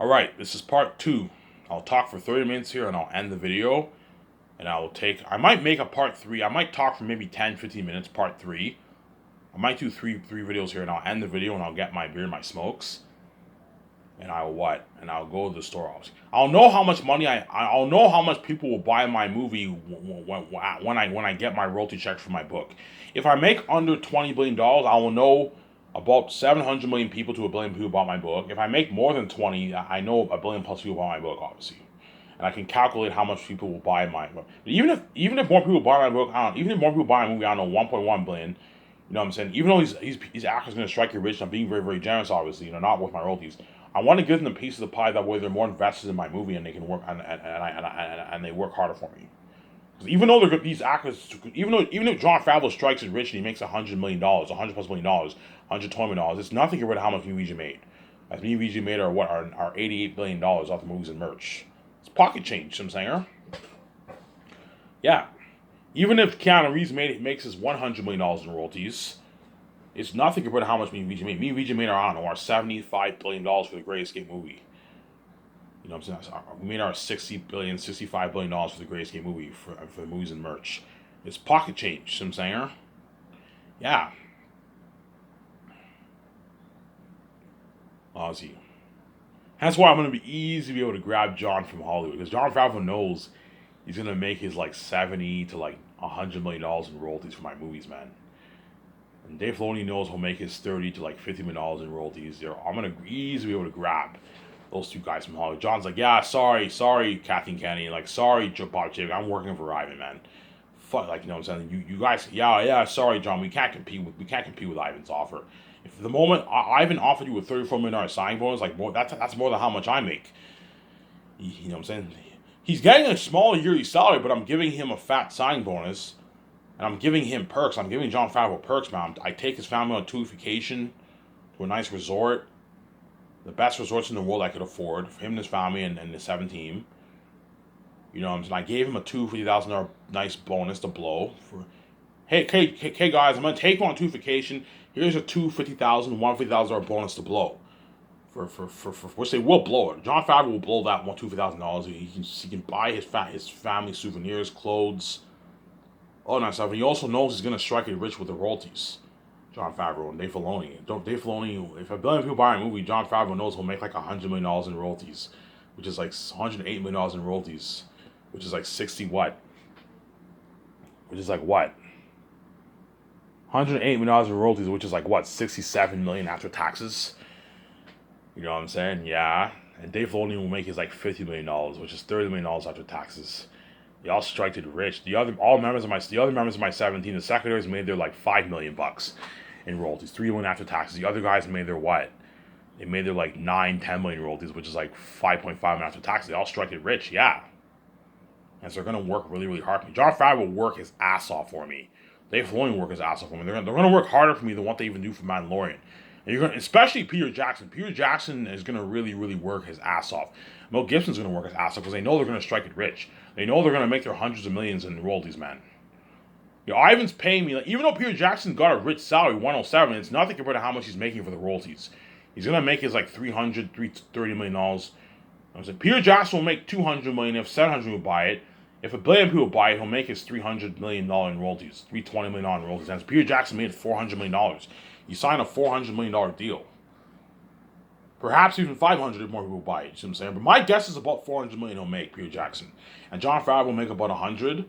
Alright, this is part 2. I'll talk for 30 minutes here and I'll end the video. And I might make a part 3. I might talk for maybe 10, 15 minutes, part 3. I might do three videos here and I'll end the video and I'll get my beer and my smokes. And I'll what? And I'll go to the store. I'll know how much money I'll know how much people will buy my movie when I get my royalty check for my book. If I make under $20 billion, I will know about 700 million people to a billion people bought my book. If I make more than 20, I know a billion plus people bought my book, obviously. And I can calculate how much people will buy my book. Even if more people buy my book, even if more people buy my movie, I don't know, 1.1 billion. You know what I'm saying? Even though these actors are going to strike it rich, I'm being very, very generous, obviously, not with my royalties. I want to give them a piece of the pie that way they're more invested in my movie and they can work and they work harder for me. Because even though these actors, even if Jon Favreau strikes it rich and he makes $100 million, $100+ million, $120 million, it's nothing compared to how much me VG made. As me VG made are $88 billion off the movies and merch. It's pocket change, you know what I'm saying? Yeah. Even if Keanu Reeves makes his $100 million in royalties, it's nothing compared to how much me and VJ made. Me and VJ made our $75 billion for the Great Escape movie. You know what I'm saying? We made our $65 billion for the Great Escape movie for the movies and merch. It's pocket change, you know what I'm saying? Yeah. Aussie. That's why I'm going to be easy to be able to grab John from Hollywood. Because Jon Favreau knows he's going to make his like 70 to like $100 million in royalties for my movies, man. And Dave Filoni knows he'll make his 30 to like $50 million in royalties. I'm going to easily be able to grab those two guys from Hollywood. John's like, yeah, sorry, Kathleen Kennedy. Like, sorry, Bob Chapek. I'm working for Ivan, man. Fuck, like, you know what I'm saying? You guys, yeah, sorry, John. We can't compete with Ivan's offer. If the moment Ivan offered you a $34 million signing bonus, like, that's more than how much I make. You know what I'm saying? He's getting a small yearly salary, but I'm giving him a fat signing bonus. And I'm giving him perks. I'm giving Jon Favreau perks, man. I take his family on a 2-week vacation to a nice resort. The best resorts in the world I could afford for him and his family and the 7 team. You know what I'm saying? I gave him a $250,000 nice bonus to blow. Hey, guys, I'm going to take you on a 2-week vacation. Here's a $250,000, $150,000 bonus to blow. For which they will blow it. Jon Favreau will blow that $250,000. He can buy his family souvenirs, clothes, all that stuff. And he also knows he's going to strike it rich with the royalties. Jon Favreau and Dave Filoni. Dave Filoni, if a billion people buy a movie, Jon Favreau knows he'll make like $100 million in royalties, which is like $108 million in royalties, which is like 60 what? Which is like what? $108 million in royalties, which is like what? 67 million after taxes. You know what I'm saying? Yeah. And Dave Filoni will make his like $50 million, which is $30 million after taxes. They all striked it rich. The other members of my 17, the secretaries made their like $5 million in royalties, $3 million after taxes. The other guys made their what? They made their like 9-10 million royalties, which is like 5.5 million after taxes. They all struck it rich, yeah. And so they're gonna work really, really hard for me. Jon Favreau will work his ass off for me. Dave Filoni will work his ass off for me. They're gonna work harder for me than what they even do for Mandalorian. And especially Peter Jackson. Peter Jackson is gonna really, really work his ass off. Mel Gibson's gonna work his ass off because they know they're gonna strike it rich. They know they're gonna make their hundreds of millions in royalties, man. Ivan's paying me, like, even though Peter Jackson got a rich salary, 107, it's nothing compared to how much he's making for the royalties. He's gonna make his like $330 million. I was like, Peter Jackson will make $200 million if 700 will buy it. If a billion people buy it, he'll make his $300 million in royalties, $320 million in royalties. And Peter Jackson made $400 million. He signed a $400 million deal. Perhaps even 500 if more people buy it. You see what I'm saying? But my guess is about 400 million he'll make, Peter Jackson. And Jon Favreau will make about 100.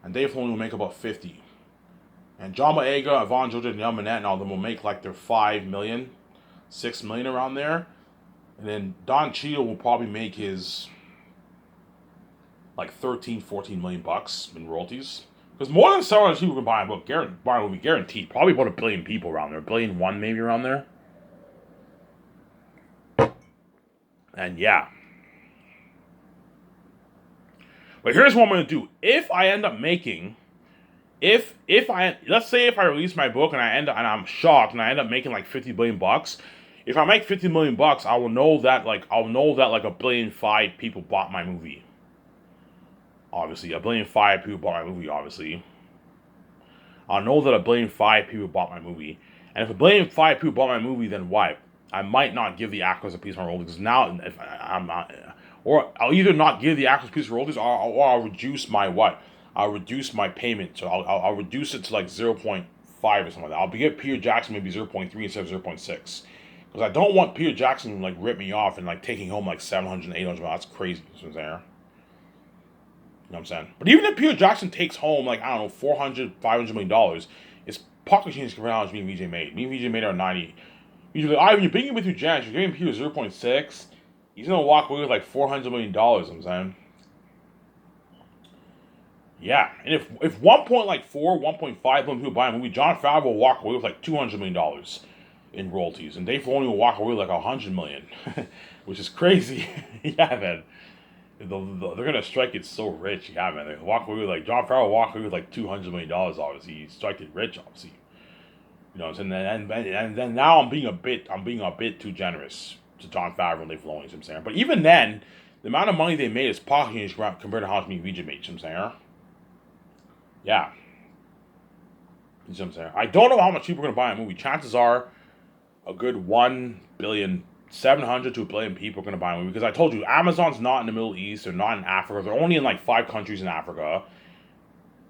And Dave Filoni will make about 50. And John Boyega, Yvonne Georgia, and Yel Manette and all of them will make like their 5 million, 6 million around there. And then Don Cheadle will probably make his like 13, 14 million bucks in royalties. Because more than 700 people can buy a book. Will be guaranteed. Probably about 1 billion people around there. 1,000,000,001 maybe around there. And yeah. But here's what I'm going to do. If I end up making... let's say if I release my book and I'm shocked and I end up making like 50 billion bucks, if I make 50 million bucks, I will know that like 1.5 billion people bought my movie. Obviously, 1.5 billion people bought my movie, obviously. I'll know that 1.5 billion people bought my movie. And if 1.5 billion people bought my movie, then what? I might not give the actors a piece of my royalties. Because now, if I'm not, or I'll either not give the actors a piece of royalties, or I'll reduce my what? I'll reduce my payment. So I'll reduce it to like 0.5 or something like that. I'll give Peter Jackson maybe 0.3 instead of 0.6. Because I don't want Peter Jackson to like rip me off and like taking home like 700, 800. That's crazy. You know what I'm saying? But even if Peter Jackson takes home like, I don't know, 400, $500 million, it's pocket change compared to how much me and VJ made. Me and VJ made our 90. Usually, Ivan, you're bringing with your Janice, you're giving Peter 0.6. He's gonna walk away with like $400 million. You know what I'm saying? Yeah, and if 1.4, 1.5 million people buy a movie, Jon Favreau will walk away with like $200 million in royalties, and Dave Filoni will walk away with like $100 million, which is crazy. Yeah, man. They're gonna strike it so rich. Yeah, man. They walk away with like Jon Favreau walk away with like $200 million. Obviously, he strike it rich. Obviously, you know what I'm saying. And then now I'm being a bit too generous to Jon Favreau and Dave Filoni. You know what I'm saying. But even then, the amount of money they made is pocket compared to how much me and VJ made. You know what I'm saying. Yeah. You know what I'm saying. I don't know how much people are gonna buy a movie. Chances are, a good 1,700,000,000 to 1,000,000,000 people are going to buy a movie. Because I told you, Amazon's not in the Middle East. They're not in Africa. They're only in like 5 countries in Africa.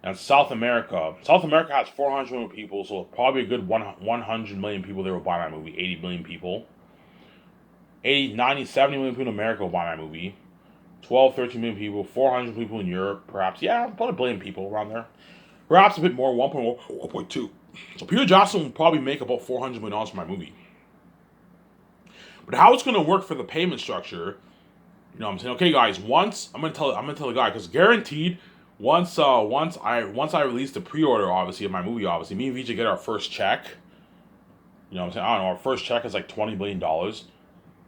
And South America. South America has 400 million people. So probably a good 100 million people there will buy my movie. 80 million people. 80, 90, 70 million people in America will buy my movie. 12, 13 million people. 400 people in Europe. Perhaps. Yeah, about 1,000,000,000 people around there. Perhaps a bit more. 1.1, 1.2. So Peter Jackson will probably make about $400 million for my movie. But how it's going to work for the payment structure, you know what I'm saying? Okay, guys, once I'm going to tell the guy, because guaranteed once I release the pre-order, obviously, of my movie, obviously, me and VJ get our first check. You know what I'm saying? I don't know, our first check is like $20 billion. And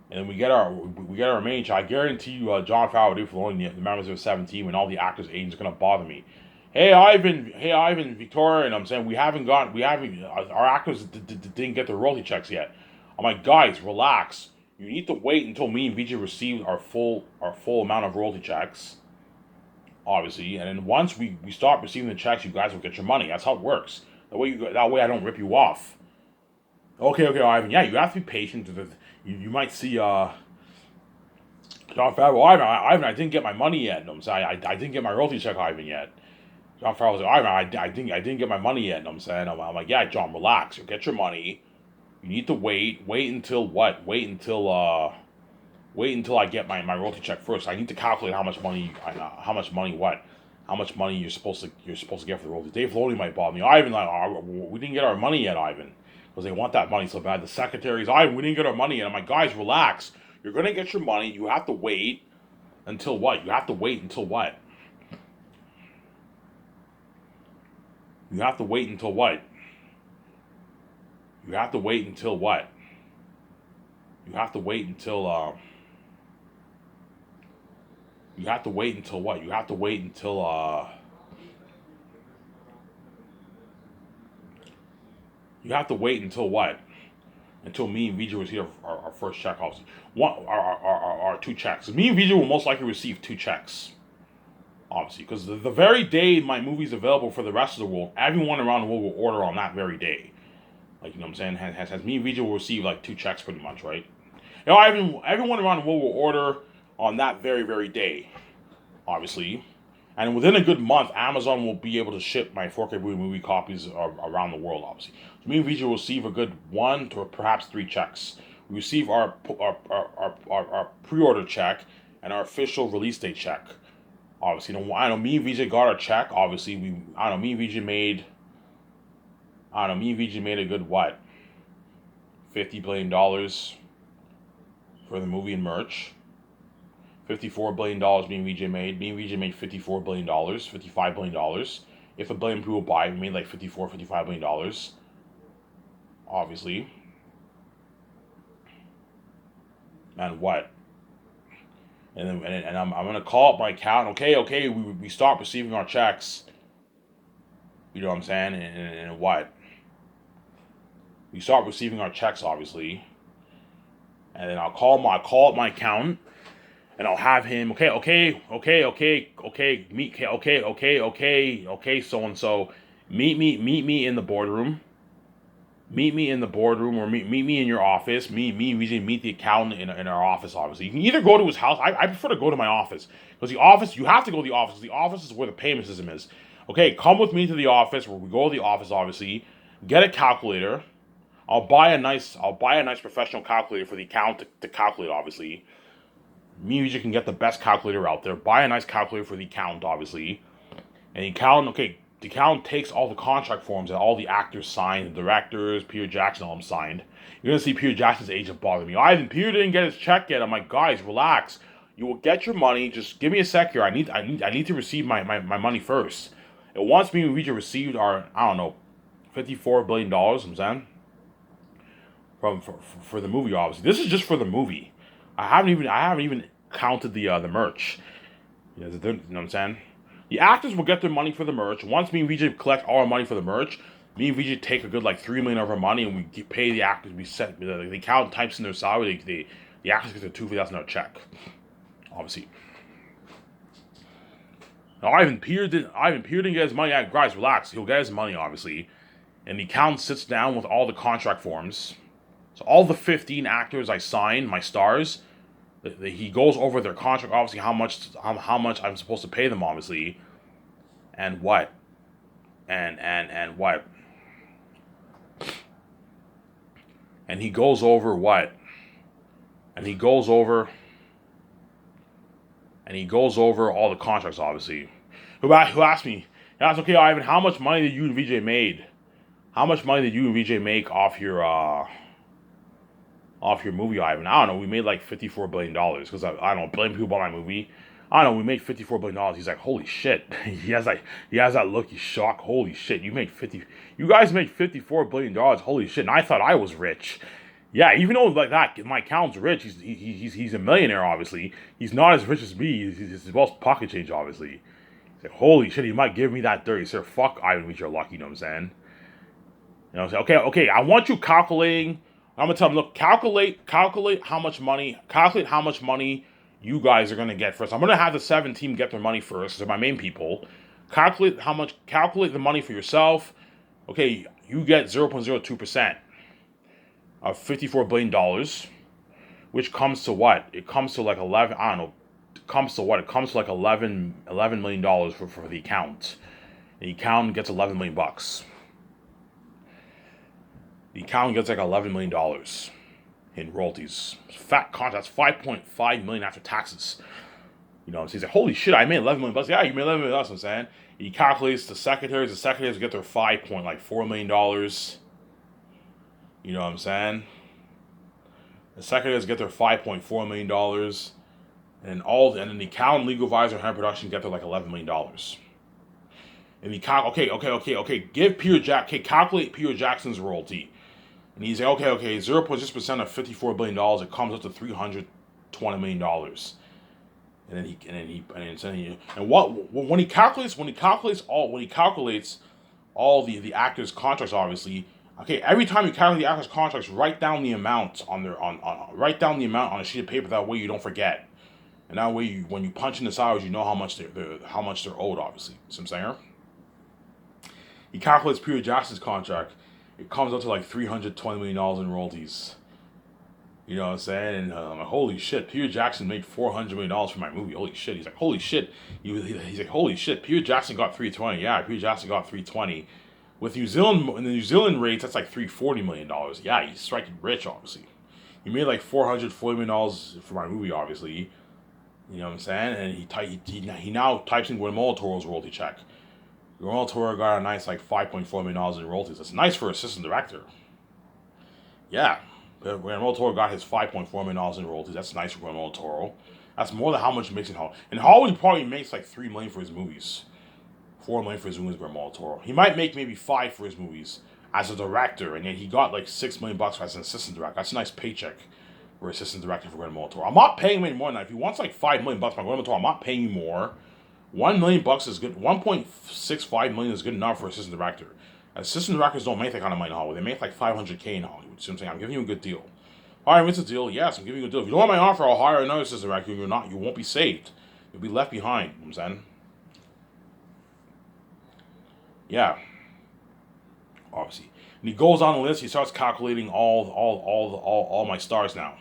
then we get our remaining check. I guarantee you, Jon Favreau, Dave Filoni, the members of the 17, when all the actors' agents are going to bother me. Hey Ivan, Victoria, and I'm saying our actors didn't get their royalty checks yet. I'm like, guys, relax. You need to wait until me and VJ receive our full amount of royalty checks, obviously, and then once we start receiving the checks, you guys will get your money. That's how it works. That way I don't rip you off. Okay, Ivan. Yeah, you have to be patient. You might see Jon Favreau. Ivan, I didn't get my money yet. No, I'm saying I didn't get my royalty check, Ivan, yet. Jon Favreau's like, Ivan, I didn't get my money yet. No, I'm saying I'm like, yeah, John, relax. You'll get your money. You need to wait until what? Wait until I get my royalty check first. I need to calculate how much money you're supposed to get for the royalty. Dave Filoni might bother me. Ivan, like, we didn't get our money yet, Ivan, because they want that money so bad. The secretaries, Ivan, we didn't get our money yet. I'm like, guys, relax. You're gonna get your money. You have to wait until what? You have to wait until what? You have to wait until what? You have to wait until what? You have to wait until you have to wait until what? You have to wait until you have to wait until what? Until me and VJ receive our first check, obviously. Our 2 checks. Me and VJ will most likely receive 2 checks. Obviously, because the very day my movie's available for the rest of the world, everyone around the world will order on that very day. Like, you know what I'm saying? Has me and VJ will receive like 2 checks pretty much, right? You know, everyone around the world will order on that very, very day, obviously. And within a good month, Amazon will be able to ship my 4K movie copies around the world, obviously. So me and VJ will receive a good 1 to perhaps 3 checks. We receive our pre-order check and our official release date check. Obviously, I know me and VJ got our check. Obviously, me and VJ made a good what? $50 billion for the movie and merch. $54 billion me and VJ made. Me and VJ made $54 billion, $55 billion. If 1 billion people buy, we made like $55 billion. Obviously. And what? And I'm gonna call up my account. Okay, we start receiving our checks. You know what I'm saying? And what? We start receiving our checks, obviously. And then I'll call up my accountant, and I'll have him. Okay. So and so, meet me in the boardroom. meet me in the boardroom or meet me in your office. Me and VJ meet the accountant in our office, obviously. You can either go to his house. I prefer to go to my office. Because the office, you have to go to the office. The office is where the payment system is. Okay, come with me to the office where we go to the office, obviously. Get a calculator. I'll buy a nice professional calculator for the accountant to calculate, obviously. Me and VJ can get the best calculator out there. Buy a nice calculator for the accountant, obviously. And the accountant takes all the contract forms that all the actors signed, the directors, Peter Jackson, all them signed. You're gonna see Peter Jackson's agent bother me. Ivan, Peter didn't get his check yet. I'm like, guys, relax. You will get your money. Just give me a sec here. I need to receive my money first. And once me and Ouija received our, I don't know, $54 billion, I'm saying, for the movie, obviously. This is just for the movie. I haven't even counted the merch. You know what I'm saying? The actors will get their money for the merch. Once me and VJ collect all our money for the merch, me and VJ take a good like $3 million of our money and we pay the actors. We set the accountant types in their salary. The actors get their $2,000 check. Obviously. Now Ivan Peter didn't get his money. Yeah, guys, relax. He'll get his money, obviously. And the accountant sits down with all the contract forms. So all the 15 actors I signed, my stars, he goes over their contract, obviously how much I'm supposed to pay them, obviously, and what, and what, and he goes over what, and he goes over all the contracts, obviously. Who asked me? He asked, okay, Ivan, how much money did you and VJ made? How much money did you and VJ make off your movie, Ivan? I don't know. We made like $54 billion because I don't blame people about my movie. I don't know. We made $54 billion. He's like, holy shit. he has that look. He's shocked. Holy shit. You guys made $54 billion. Holy shit. And I thought I was rich. Yeah, even though like that, my accountant's rich. He's a millionaire, obviously. He's not as rich as me. He's well pocket change, obviously. He's like, holy shit. He might give me that dirty. Sir, fuck Ivan, you're lucky. You know what I'm saying? You know what I'm saying? Okay. I want you calculating. I'm gonna tell them, look, calculate how much money you guys are gonna get first. I'm gonna have the 7 team get their money first. They're my main people. Calculate the money for yourself. Okay, you get 0.02% of $54 billion, which comes to what? It comes to like 11. I don't know. It comes to what? It comes to like $11 million for the account. The account gets $11 million bucks. The accountant gets like $11 million in royalties. Fat contract. That's $5.5 million after taxes. You know, so he's like, holy shit, I made $11 million bucks. Yeah, you made $11 million bucks, I'm saying. He calculates the secretaries. The secretaries get their $5.4 million. You know what I'm saying? The secretaries get their $5.4 million. And then the accountant, legal advisor, and production get their like $11 million. And he okay. Give Peter calculate Peter Jackson's royalty. And he's like, okay, 0.6% of $54 billion, it comes up to $320 million. When he calculates all the actors' contracts, obviously, okay, every time you calculate the actors' contracts, write down the amount on a sheet of paper. That way you don't forget, and that way when you punch in the salaries, you know how much they're owed. Obviously, see what I'm saying? He calculates Peter Jackson's contract. It comes up to like $320 million in royalties. You know what I'm saying? And holy shit, Peter Jackson made $400 million for my movie. Holy shit. He's like, holy shit. He's like, holy shit. Peter Jackson got $320. Yeah, Peter Jackson got $320. With New Zealand, in the New Zealand rates, that's like $340 million. Yeah, he's striking rich, obviously. He made like $440 million for my movie, obviously. You know what I'm saying? And he now types in Guillermo del Toro's royalty check. Guillermo del Toro got a nice like $5.4 million in royalties. That's nice for assistant director. Yeah. Guillermo del Toro got his $5.4 million in royalties. That's nice for Guillermo del Toro. That's more than how much he makes in Hollywood. In Hollywood, he probably makes like $3 million for his movies. $4 million for his movies, Guillermo del Toro. He might make maybe $5 million for his movies as a director, and then he got like $6 million as an assistant director. That's a nice paycheck for assistant director for Guillermo del Toro. I'm not paying him any more than that. If he wants like $5 million by Guillermo del Toro, I'm not paying you more. $1 million is good. $1.65 million is good enough for assistant director. Assistant directors don't make that kind of money in Hollywood. They make like $500K in Hollywood. See what I'm saying? I'm giving you a good deal. All right, what's the deal? Yes, I'm giving you a deal. If you don't want my offer, I'll hire another assistant director. You won't be saved. You'll be left behind. You know what I'm saying? Yeah. Obviously. And he goes on the list. He starts calculating all my stars now.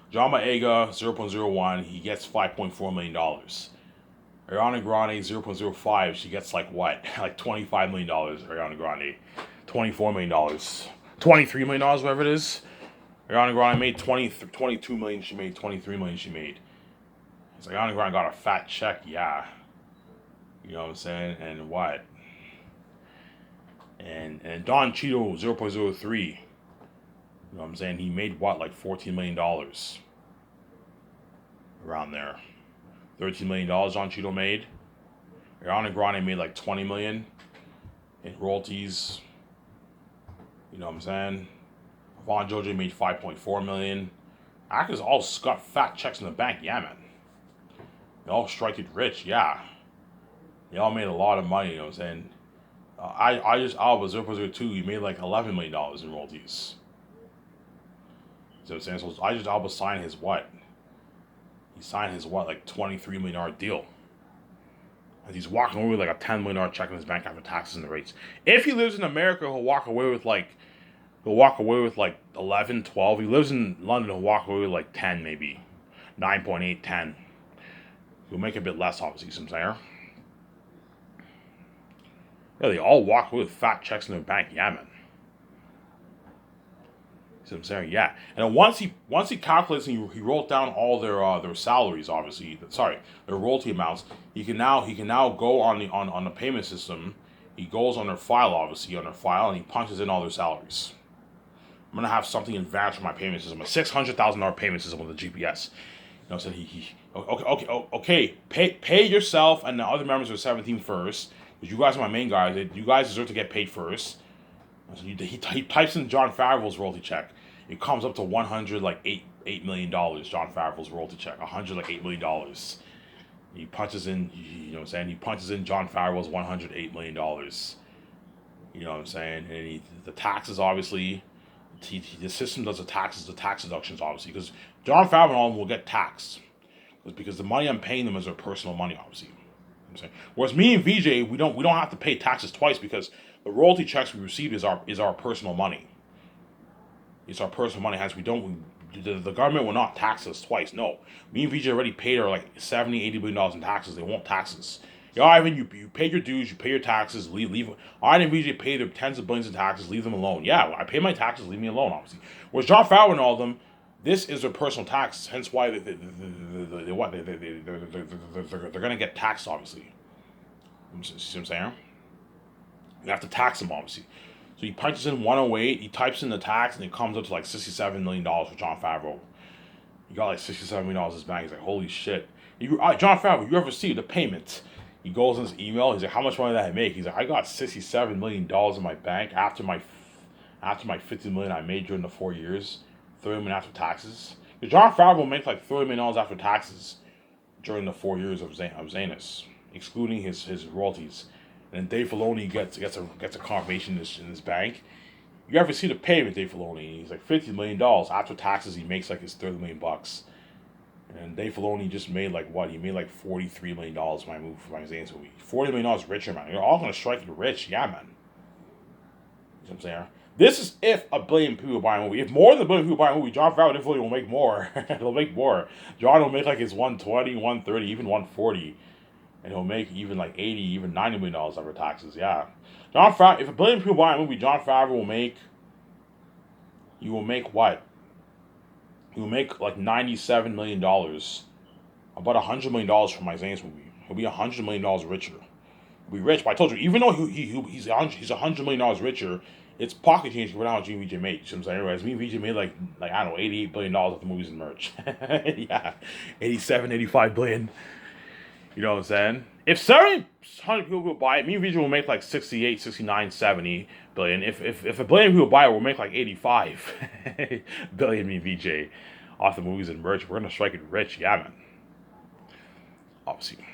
John Boyega, 0.01. He gets $5.4 million. Ariana Grande, 0.05. She gets like what? Like $25 million. Ariana Grande, $24 million. $23 million, whatever it is. Ariana Grande made 22 million. She made 23 million. She made. It's like Ariana Grande got a fat check. Yeah. You know what I'm saying? And what? And Don Cheadle, 0.03. You know what I'm saying? He made what, like $14 million. Around there. $13 million Don Cheadle made. Ariana Grande made like $20 million in royalties. You know what I'm saying? Von Jojo made $5.4 million. Actors all got fat checks in the bank. Yeah, man. They all strike it rich. Yeah. They all made a lot of money. You know what I'm saying? Idris Elba, 0.02, he made like $11 million in royalties. You know what I'm saying? So Idris Elba signed his what? He signed his what? Like $23 million deal. And he's walking away with like a $10 million check in his bank after taxes and the rates. If he lives in America, he'll walk away with like 11, 12. He lives in London, he'll walk away with like 10 maybe. 9.8, 10. He'll make a bit less, obviously, you see what I'm saying? Yeah, they all walk away with fat checks in their bank. Yeah, man. See what I'm saying? Yeah. And then once he calculates and he wrote down all their salaries, obviously, their royalty amounts, he can now go on the payment system. He goes on their file, obviously, and he punches in all their salaries. I'm gonna have something advanced for my payment system, a $600,000 payment system with a GPS. You know, so okay, pay yourself and the other members of the 17 first. Because you guys are my main guys. You guys deserve to get paid first. So he types in Jon Favreau's royalty check. It comes up to $108 million. Jon Favreau's royalty check, $108 million. He punches in, you know what I'm saying? He punches in Jon Favreau's $108 million. You know what I'm saying? And the taxes, obviously, the system does the tax deductions, obviously, because Jon Favreau and all of them will get taxed. Because the money I'm paying them is their personal money, obviously. Whereas me and VJ, we don't have to pay taxes twice because the royalty checks we receive is our personal money. It's our personal money. Hence, the government will not tax us twice. No, me and VJ already paid our like $70, $80 billion in taxes. They won't tax us. You know, Ivan, you pay your dues, you pay your taxes, leave. I and VJ pay their tens of billions in taxes, leave them alone. Yeah, I pay my taxes, leave me alone, obviously. Whereas Jon Favreau and all of them, this is their personal tax, hence why they're gonna get taxed, obviously. You see what I'm saying? You have to tax them, obviously. So he punches in 108, he types in the tax, and it comes up to like $67 million for Jon Favreau. He got like $67 million in his bank. He's like, holy shit. Jon Favreau, you ever received a payment? He goes in his email, he's like, how much money did I make? He's like, I got $67 million in my bank after my $50 million I made during the 4 years. $30 million after taxes. Jon Favreau makes like $30 million after taxes during the 4 years of Zanus, excluding his royalties. And then Dave Filoni gets a confirmation in his bank. You ever see the payment, Dave Filoni? He's like $50 million after taxes. He makes like his $30 million bucks. And Dave Filoni just made like what? He made like $43 million for my Zanus movie. $40 million richer, man. You're all gonna strike you rich, yeah, man. You know what I'm saying? This is if a billion people buy a movie. If more than a billion people buy a movie, Jon Favreau definitely will make more. He'll make more. Jon will make like his 120, 130, even 140. And he'll make even like 80, even $90 million after taxes. Yeah. Jon Favreau, if a billion people buy a movie, Jon Favreau will make, you will make what? He will make like $97 million. About $100 million from my Zane's movie. He'll be $100 million richer. He'll be rich. But I told you, even though he's $100 million richer, it's pocket change for now Gene VJ made. You know what I'm saying? Anyways, me and VJ made like I don't know, $88 billion of the movies and merch. Yeah. 87, 85 billion. You know what I'm saying? If 700 people will buy it, me and VJ will make like 68, 69, 70 billion. If a billion people buy it, we'll make like 85 billion, me and VJ, off the movies and merch. We're gonna strike it rich, yeah, man. Obviously.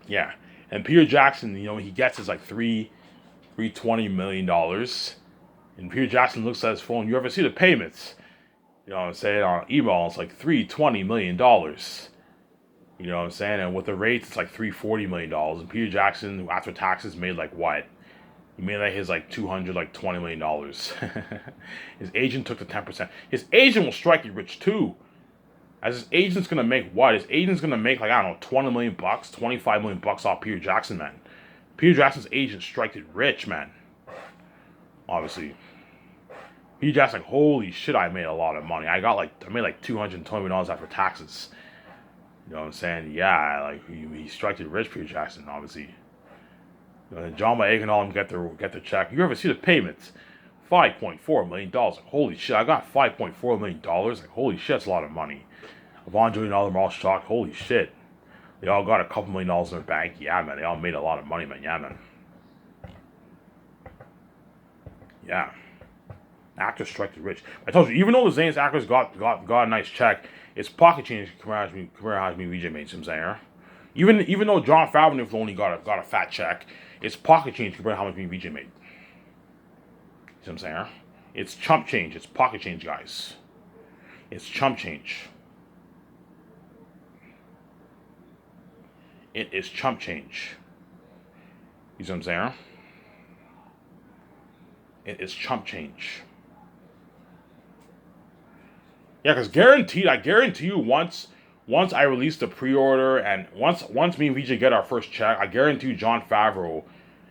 Yeah. And Peter Jackson, you know, he gets his like $320 million. And Peter Jackson looks at his phone. You ever see the payments? You know what I'm saying? On email, it's like $320 million. You know what I'm saying? And with the rates, it's like $340 million. And Peter Jackson, after taxes, made like what? He made like his like $220 million. His agent took the 10%. His agent will strike you rich too. As his agent's gonna make what? His agent's gonna make like, I don't know, 20 million bucks, 25 million bucks off Peter Jackson, man. Peter Jackson's agent striked it rich, man. Obviously. Peter Jackson, like, holy shit, I made a lot of money. I made like $220 after taxes. You know what I'm saying? Yeah, like he striked it rich, Peter Jackson, obviously. You know, John Boyega and all them get the check. You ever see the payments? $5.4 million. Like, holy shit, I got $5.4 million. Like, holy shit, that's a lot of money. Evangeline and all them are all shocked. Holy shit. They all got a couple $1,000,000 in their bank. Yeah, man. They all made a lot of money, man. Yeah, man. Yeah. Actors strike the rich. I told you, even though the Zane's actors got a nice check, it's pocket change compared to me VJ made some saying. Even though Jon Favreau only got a fat check, it's pocket change compared to how much me VJ made. See what I'm saying? It's chump change. It's pocket change, guys. It's chump change. It is chump change. You see what I'm saying? It is chump change. Yeah, because I guarantee you, once I release the pre-order and once me and VJ get our first check, I guarantee you Jon Favreau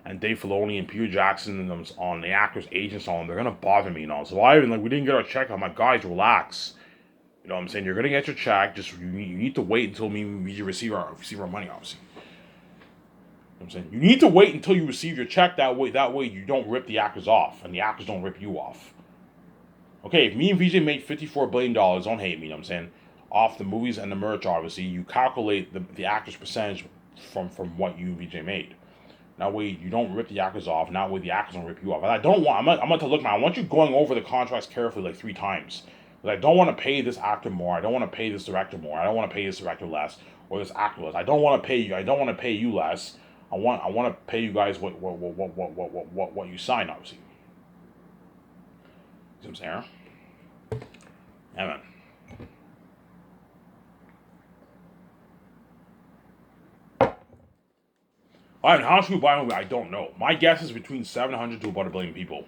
and Dave Filoni and Peter Jackson and them on the actors' agents on them, they're gonna bother me, you know. So I even we didn't get our check. I'm like, guys, relax. You know what I'm saying? You're gonna get your check. Just you need to wait until me and VJ receive our money, obviously. You know what I'm saying? You need to wait until you receive your check. That way you don't rip the actors off, and the actors don't rip you off. Okay, if me and VJ made $54 billion, don't hate me, you know what I'm saying, off the movies and the merch, obviously, you calculate the actors' percentage from what you and VJ made. That way you don't rip the actors off, and that way the actors don't rip you off. And I'm going to look, man, I want you going over the contracts carefully like 3 times. But I don't want to pay this actor more, I don't want to pay this director more, I don't want to pay this director less, or this actor less. I don't want to pay you less. I want to pay you guys what you sign, obviously. You know what I'm saying? Yeah, man. Alright, how much people buy a movie? I don't know. My guess is between 700 to about 1 billion people.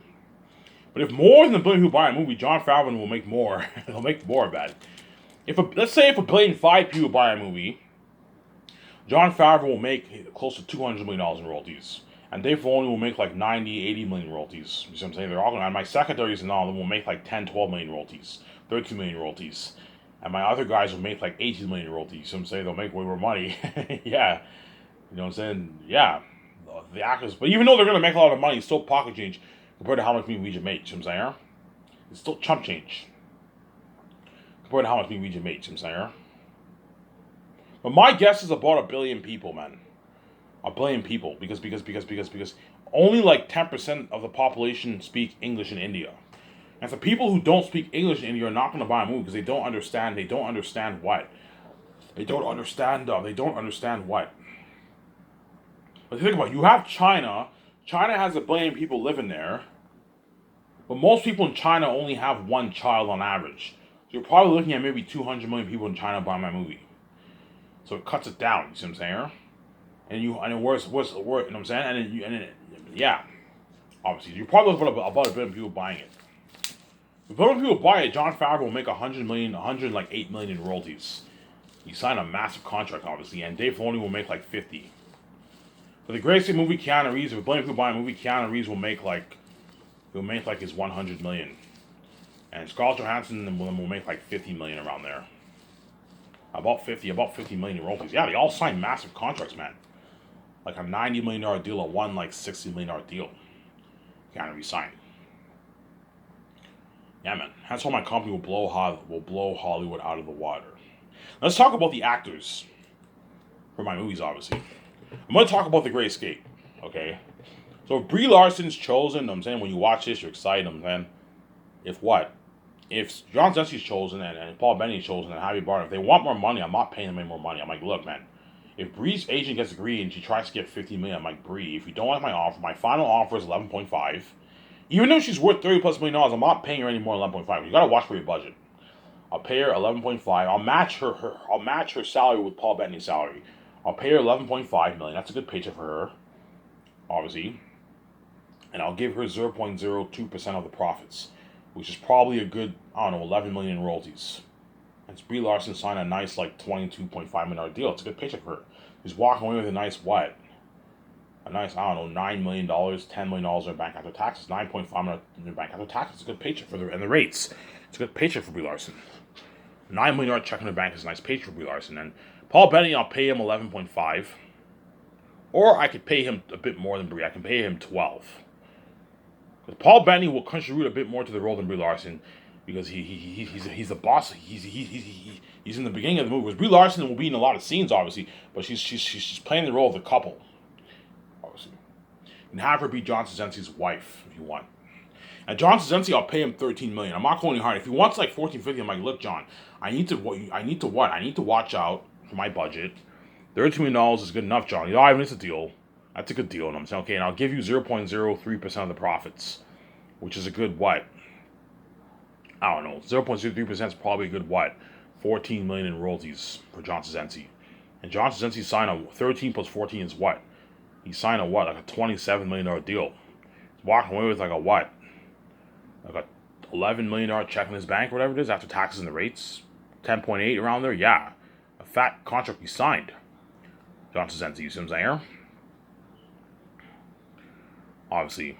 But if more than 1 billion people buy a movie, Jon Favreau will make more. He'll make more of that. Let's say if 1,000,000,005 people buy a movie, Jon Favreau will make close to $200 million in royalties. And Dave Filoni will make like 90, 80 million royalties. You see what I'm saying? They're all going to, and my secondaries and all of them will make like 10, 12 million royalties, 13 million royalties. And my other guys will make like 18 million royalties. You see what I'm saying? They'll make way more money. Yeah. You know what I'm saying? Yeah. The actors, but even though they're going to make a lot of money, it's still pocket change compared to how much me and Ouija made. You know what I'm saying? It's still chump change compared to how much me and Ouija made. You know what I'm saying? But my guess is about 1 billion people, man. 1 billion people, because only like 10% of the population speak English in India. And for people who don't speak English in India are not going to buy a movie because they don't understand what? They don't understand what? But think about it, you have China. China has 1 billion people living there. But most people in China only have 1 child on average. So you're probably looking at maybe 200 million people in China buying my movie. So it cuts it down, you see what I'm saying? And you know what I'm saying? Yeah. Obviously, you're probably looking for about 1 billion people buying it. If 1 billion people buy it, Jon Favreau will make 108 million in royalties. He signed a massive contract, obviously, and Dave Filoni will make like 50. For the greatest movie, Keanu Reeves, if 1 billion people buy a movie, Keanu Reeves will make like his 100 million. And Scarlett Johansson will make like 50 million around there. About 50 million in royalties. Yeah, they all signed massive contracts, man. Like a $90 million deal, one like $60 million deal. Keanu Reeves signed. Yeah, man. That's why my company will blow Hollywood out of the water. Let's talk about the actors for my movies, obviously. I'm going to talk about The Great Escape, okay? So if Brie Larson's chosen, I'm saying when you watch this, you're excited, man. If John Zensi's chosen and Paul Bettany's chosen and Javier Bardem, if they want more money, I'm not paying them any more money. I'm like, look, man, if Brie's agent gets agreed and she tries to get $50 million, I'm like, Brie, if you don't like my offer, my final offer is 11.5. Even though she's worth $30+ million, I'm not paying her any more than 11.5. You gotta watch for your budget. I'll pay her 11.5. I'll match her salary with Paul Bettany's salary. I'll pay her 11.5 million. That's a good paycheck for her, obviously. and I'll give her 0.02% of the profits, which is probably a good, I don't know, 11 million in royalties. And Brie Larson signed a nice like $22.5 million deal. It's a good paycheck for her. She's walking away with a nice what? A nice, I don't know, $9 million, $10 million in her bank after taxes, 9.5 million in her bank after taxes. It's a good paycheck for her, and the rates. It's a good paycheck for Brie Larson. $9 million check in her bank is a nice paycheck for Brie Larson. And Paul Bettany, I'll pay him 11.5, or I could pay him a bit more than Brie. I can pay him 12. Because Paul Bettany will contribute a bit more to the role than Brie Larson, because he's the boss. He's in the beginning of the movie. Because Brie Larson will be in a lot of scenes, obviously, but she's playing the role of the couple. Obviously, and have her be John Krasinski's wife if you want. And John Krasinski, I'll pay him $13 million. I'm not going any hard. If he wants like 14, 15, I'm like, look, John, I need to watch out for my budget. $13 million is good enough, John. You know, I have a deal. That's a good deal. And I'm saying, okay, and I'll give you 0.03% of the profits, which is a good what? I don't know. 0.03% is probably a good what? 14 million in royalties for John Krasinski. And John Krasinski signed a 13 plus 14 is what? He signed a what? Like a $27 million deal. He's walking away with like a what? Like a $11 million check in his bank, whatever it is, after taxes and the rates. 10.8 around there, yeah. A fat contract he signed. John Krasinski, you see what I'm saying? Obviously.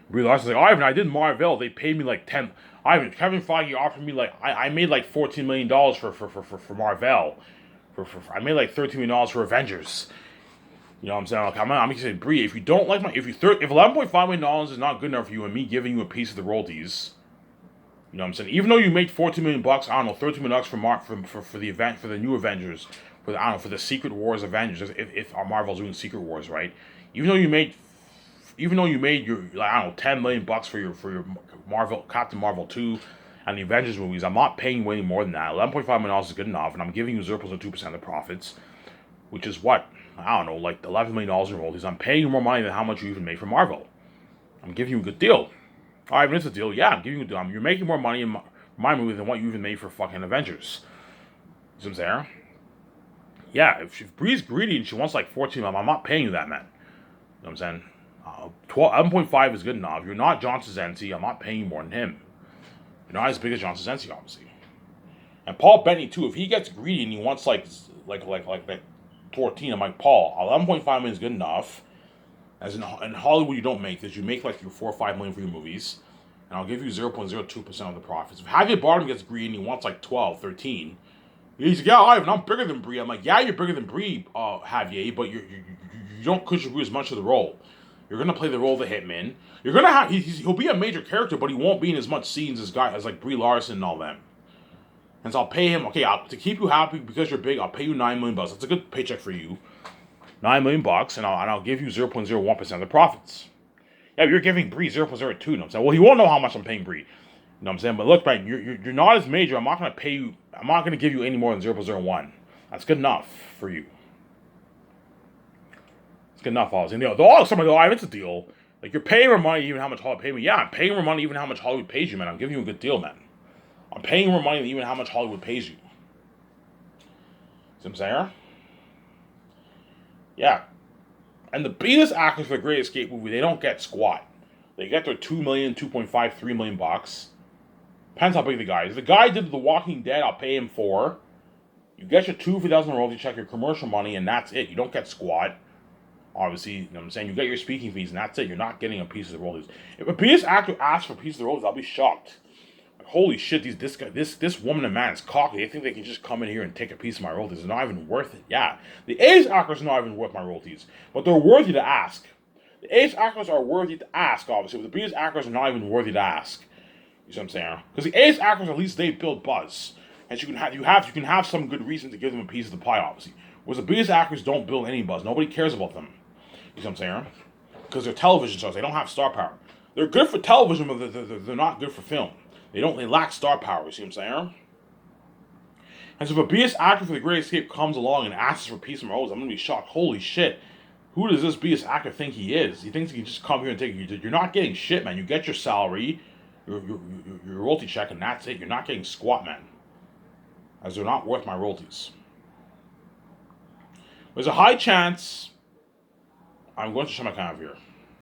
Brie Larson's like, oh, Ivan, I did Marvel. They paid me like 10. Ivan, Kevin Feige offered me like, I made like $14 million for Marvel. I made like $13 million for Avengers. You know what I'm saying? Like, I'm gonna say, Brie, if you don't like if $11.5 million is not good enough for you, and me giving you a piece of the royalties, you know what I'm saying? Even though you made $14 million, I don't know, $13 million for the event, for the new Avengers, for the Secret Wars Avengers, if our Marvel's doing Secret Wars, right? Even though you made your, like, I don't know, $10 million for your Marvel, Captain Marvel 2 and the Avengers movies, I'm not paying you any more than that. $11.5 million is good enough, and I'm giving you 0.2% of the profits, which is what? I don't know, like $11 million in royalties. I'm paying you more money than how much you even made for Marvel. I'm giving you a good deal. All right, it's a deal. Yeah, I'm giving you a deal. You're making more money in my movie than what you even made for fucking Avengers. You know what I'm saying? Yeah, if Brie's greedy and she wants like 14, I'm not paying you that, man. You know what I'm saying? 11.5 is good enough. You're not John Krasinski. I'm not paying you more than him. You're not as big as John Krasinski, obviously. And Paul Bettany too. If he gets greedy and he wants like 14, I'm like, Paul, 11.5 million is good enough. As in Hollywood, you don't make this. You make like your 4 or 5 million for your movies, and I'll give you 0.02% of the profits. If Javier Bardem gets greedy and he wants like 12, 13, he's like, yeah, Ivan, I'm bigger than Brie. I'm like, yeah, you're bigger than Brie, Javier, but you don't contribute as much to the role. You're gonna play the role of the hitman. You're gonna have he'll be a major character, but he won't be in as much scenes as like Brie Larson and all them. And so I'll pay him. Okay, to keep you happy because you're big, I'll pay you $9 million. That's a good paycheck for you. $9 million, and I'll give you 0.01% of the profits. Yeah, you're giving Brie 0.02. You know what I'm saying? Well, he won't know how much I'm paying Brie. You know what I'm saying? But look, man, you're not as major. I'm not gonna pay you. I'm not gonna give you any more than 0.01. That's good enough for you. It's good enough, obviously. Somebody go, it's a deal. Like, you're paying more money even how much Hollywood paid me. Yeah, I'm paying more money even how much Hollywood pays you, man. I'm giving you a good deal, man. I'm paying more money than even how much Hollywood pays you. See what I'm saying? Yeah. And the biggest actors for the Great Escape movie, they don't get squat. They get their $2 million, $2.5, $3 million bucks. Depends how big the guy is. If the guy did The Walking Dead, I'll pay him $4. You get your $2 for $2,000 royalty check, your commercial money, and that's it. You don't get squat. Obviously, you know what I'm saying? You get your speaking fees, and that's it. You're not getting a piece of the royalties. If a biggest actor asks for a piece of the royalties, I'll be shocked. Like, holy shit, this woman and man is cocky. They think they can just come in here and take a piece of my royalties. It's not even worth it. Yeah, the Ace actors are not even worth my royalties, but they're worthy to ask. The Ace actors are worthy to ask, obviously, but the biggest actors are not even worthy to ask. You see what I'm saying? Because the Ace actors, at least they build buzz, and you can have some good reason to give them a piece of the pie, obviously. Whereas the biggest actors don't build any buzz. Nobody cares about them. You see what I'm saying? Because they're television stars. They don't have star power. They're good for television, but they're not good for film. They lack star power. You see what I'm saying? And so if a biggest actor for The Great Escape comes along and asks for a piece of my roles, I'm going to be shocked. Holy shit. Who does this biggest actor think he is? He thinks he can just come here and take it. You're not getting shit, man. You get your salary, your royalty check, and that's it. You're not getting squat, man. As they're not worth my royalties. There's a high chance I'm going to show my camera here.